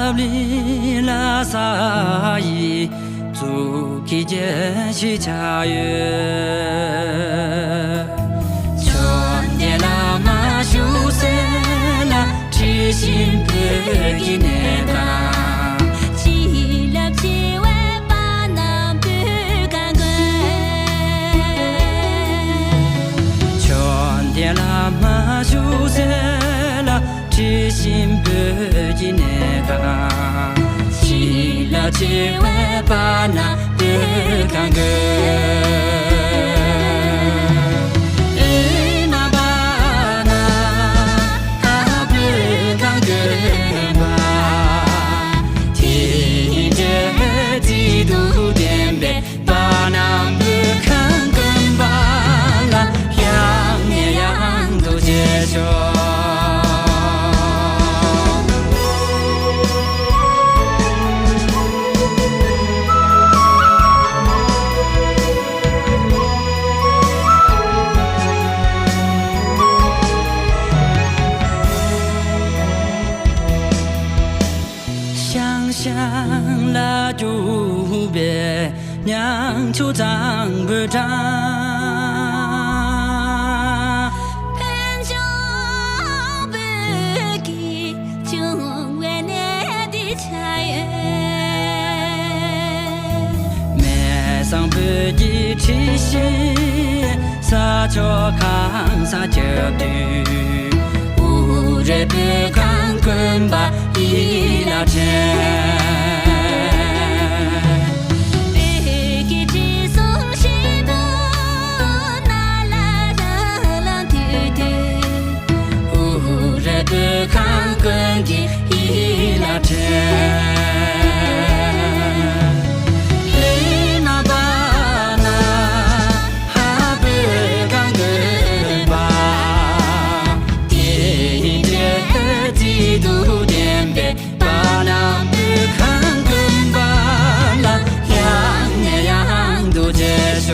拉里拉萨伊，祖基杰西恰约，春天拉马修塞拉，知心不给那个。天拉马修塞拉，知心不给那个，起了起来把那不看个。想拉住别娘就长不长，偏就不给就为你的茶园，没上不给吃些，撒着糠撒着肚，无人不看滚吧一拉车。看滚的一拉车，一那巴那哈不看滚吧，天天几度点呗，巴那不看滚吧，那样那样都接受。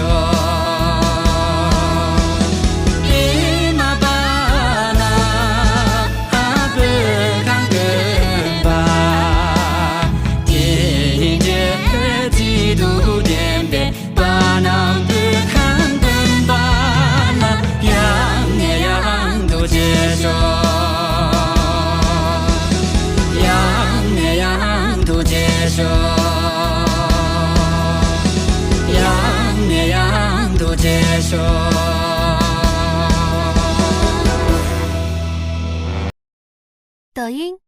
接受。抖音。